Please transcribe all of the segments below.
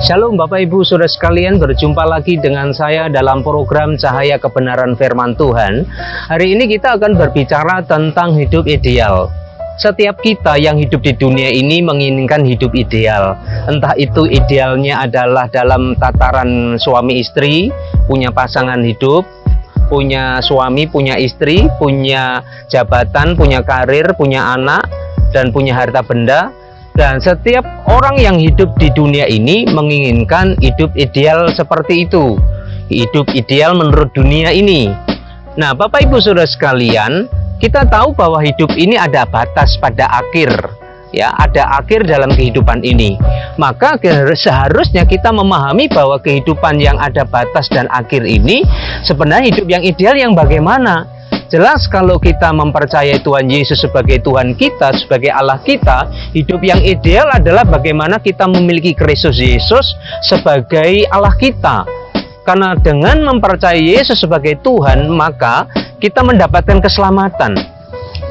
Shalom Bapak Ibu Saudara sekalian, berjumpa lagi dengan saya dalam program Cahaya Kebenaran Firman Tuhan. Hari ini kita akan berbicara tentang hidup ideal. Setiap kita yang hidup di dunia ini menginginkan hidup ideal. Entah itu idealnya adalah dalam tataran suami istri, punya pasangan hidup, punya suami, punya istri, punya jabatan, punya karir, punya anak, dan punya harta benda. Dan setiap orang yang hidup di dunia ini menginginkan hidup ideal seperti itu. Hidup ideal menurut dunia ini. Nah, Bapak Ibu Saudara sekalian, kita tahu bahwa hidup ini ada batas pada akhir. Ya, ada akhir dalam kehidupan ini. Maka seharusnya kita memahami bahwa kehidupan yang ada batas dan akhir ini sebenarnya hidup yang ideal yang bagaimana? Jelas kalau kita mempercayai Tuhan Yesus sebagai Tuhan kita, sebagai Allah kita, hidup yang ideal adalah bagaimana kita memiliki Kristus Yesus sebagai Allah kita. Karena dengan mempercayai Yesus sebagai Tuhan, maka kita mendapatkan keselamatan.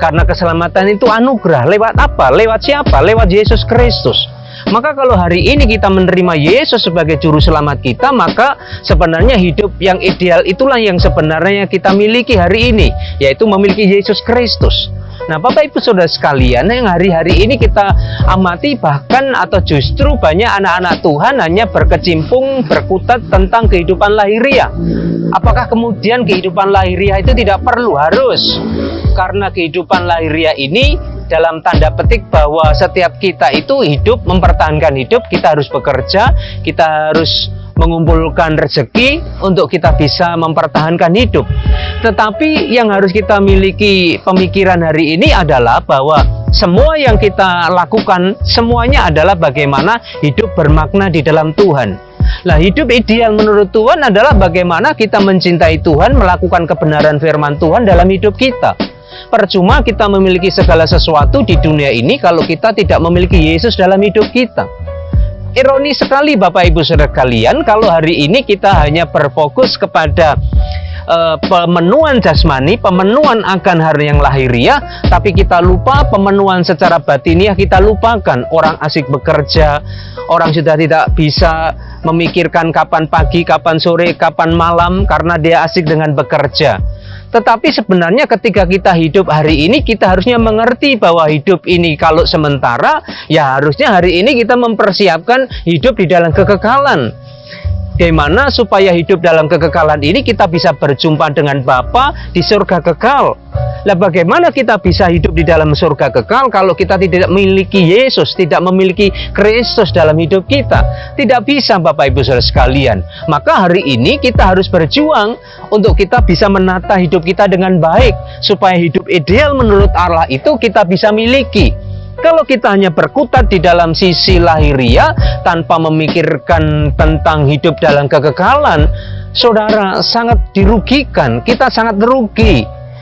Karena keselamatan itu anugerah. Lewat apa? Lewat siapa? Lewat Yesus Kristus. Maka kalau hari ini kita menerima Yesus sebagai juru selamat kita, maka sebenarnya hidup yang ideal itulah yang sebenarnya kita miliki hari ini, yaitu memiliki Yesus Kristus. Nah, Bapak Ibu Saudara sekalian, yang hari-hari ini kita amati bahkan atau justru banyak anak-anak Tuhan hanya berkecimpung, berkutat tentang kehidupan lahiriah. Apakah kemudian kehidupan lahiriah itu tidak perlu? Harus. Karena kehidupan lahiriah ini dalam tanda petik bahwa setiap kita itu hidup, mempertahankan hidup, kita harus bekerja, kita harus mengumpulkan rezeki untuk kita bisa mempertahankan hidup. Tetapi yang harus kita miliki pemikiran hari ini adalah bahwa semua yang kita lakukan, semuanya adalah bagaimana hidup bermakna di dalam Tuhan. Nah, hidup ideal menurut Tuhan adalah bagaimana kita mencintai Tuhan, melakukan kebenaran firman Tuhan dalam hidup kita. Percuma kita memiliki segala sesuatu di dunia ini kalau kita tidak memiliki Yesus dalam hidup kita. Ironi sekali Bapak Ibu Saudara kalian, kalau hari ini kita hanya berfokus kepada pemenuhan jasmani, pemenuhan akan hal yang lahiriah, tapi kita lupa pemenuhan secara batiniah, kita lupakan. Orang asik bekerja, orang sudah tidak bisa memikirkan kapan pagi, kapan sore, kapan malam karena dia asik dengan bekerja. Tetapi sebenarnya ketika kita hidup hari ini, kita harusnya mengerti bahwa hidup ini kalau sementara, ya harusnya hari ini kita mempersiapkan hidup di dalam kekekalan. Bagaimana supaya hidup dalam kekekalan ini kita bisa berjumpa dengan Bapa di surga kekal. Lah, bagaimana kita bisa hidup di dalam surga kekal kalau kita tidak memiliki Yesus, tidak memiliki Kristus dalam hidup kita? Tidak bisa Bapak Ibu Saudara sekalian. Maka hari ini kita harus berjuang untuk kita bisa menata hidup kita dengan baik, supaya hidup ideal menurut Allah itu kita bisa miliki. Kalau kita hanya berkutat di dalam sisi lahiriah tanpa memikirkan tentang hidup dalam kekekalan, saudara sangat dirugikan, kita sangat merugi.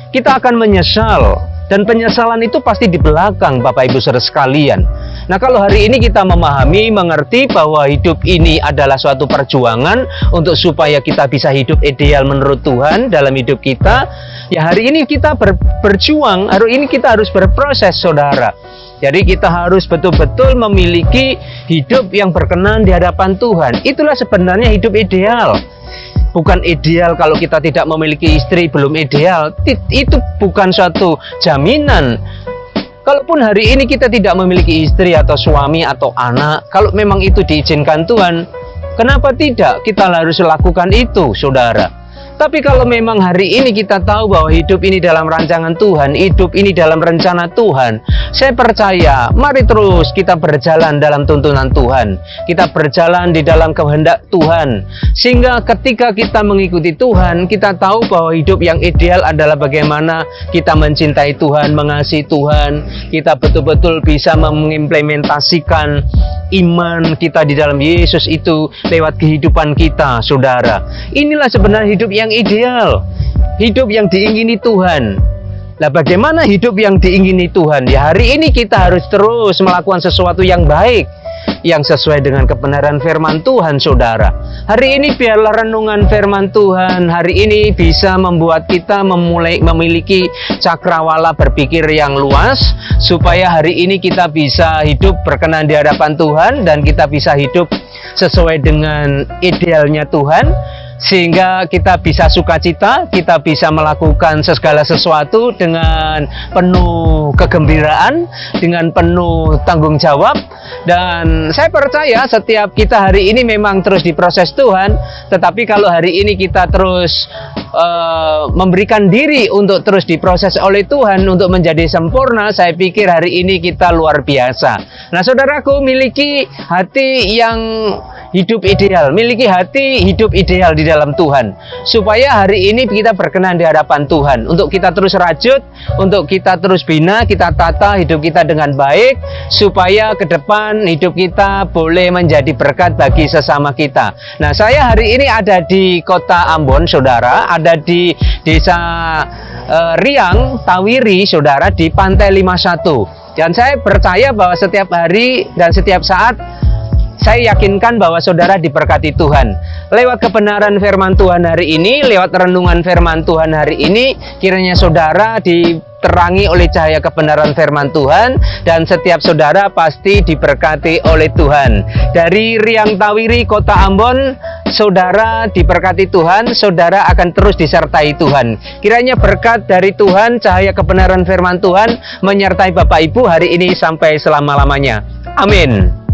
Kita akan menyesal, dan penyesalan itu pasti di belakang Bapak Ibu Saudara sekalian. Nah, kalau hari ini kita memahami, mengerti bahwa hidup ini adalah suatu perjuangan untuk supaya kita bisa hidup ideal menurut Tuhan dalam hidup kita, ya hari ini kita berjuang, hari ini kita harus berproses saudara. Jadi kita harus betul-betul memiliki hidup yang berkenan di hadapan Tuhan. Itulah sebenarnya hidup ideal. Bukan ideal kalau kita tidak memiliki istri, belum ideal. Itu bukan suatu jaminan. Kalaupun hari ini kita tidak memiliki istri atau suami atau anak, kalau memang itu diizinkan Tuhan, kenapa tidak kita harus lakukan itu, saudara? Tapi kalau memang hari ini kita tahu bahwa hidup ini dalam rancangan Tuhan, hidup ini dalam rencana Tuhan, saya percaya, mari terus kita berjalan dalam tuntunan Tuhan. Kita berjalan di dalam kehendak Tuhan. Sehingga ketika kita mengikuti Tuhan, kita tahu bahwa hidup yang ideal adalah bagaimana kita mencintai Tuhan, mengasihi Tuhan. Kita betul-betul bisa mengimplementasikan iman kita di dalam Yesus itu lewat kehidupan kita, saudara. Inilah sebenarnya hidup yang ideal, hidup yang diingini Tuhan. Nah, bagaimana hidup yang diingini Tuhan? Ya, hari ini kita harus terus melakukan sesuatu yang baik, yang sesuai dengan kebenaran firman Tuhan, saudara. Hari ini biarlah renungan firman Tuhan hari ini bisa membuat kita memiliki cakrawala berpikir yang luas, supaya hari ini kita bisa hidup berkenan di hadapan Tuhan dan kita bisa hidup sesuai dengan idealnya Tuhan, sehingga kita bisa sukacita, kita bisa melakukan segala sesuatu dengan penuh kegembiraan, dengan penuh tanggung jawab. Dan saya percaya setiap kita hari ini memang terus diproses Tuhan, tetapi kalau hari ini kita terus memberikan diri untuk terus diproses oleh Tuhan untuk menjadi sempurna, saya pikir hari ini kita luar biasa. Nah, saudaraku, miliki hati yang hidup ideal, miliki hati hidup ideal di dalam Tuhan, supaya hari ini kita berkenan di hadapan Tuhan, untuk kita terus rajut, untuk kita terus bina, kita tata hidup kita dengan baik, supaya ke depan hidup kita boleh menjadi berkat bagi sesama kita. Nah, saya hari ini ada di kota Ambon, saudara, ada di desa Riang, Tawiri, saudara, di Pantai 51. Dan saya percaya bahwa setiap hari dan setiap saat saya yakinkan bahwa saudara diberkati Tuhan. Lewat kebenaran firman Tuhan hari ini, lewat renungan firman Tuhan hari ini, kiranya saudara diterangi oleh cahaya kebenaran firman Tuhan, dan setiap saudara pasti diberkati oleh Tuhan. Dari Riang Tawiri, kota Ambon, saudara diberkati Tuhan, saudara akan terus disertai Tuhan. Kiranya berkat dari Tuhan, cahaya kebenaran firman Tuhan menyertai Bapak Ibu hari ini sampai selama-lamanya. Amin.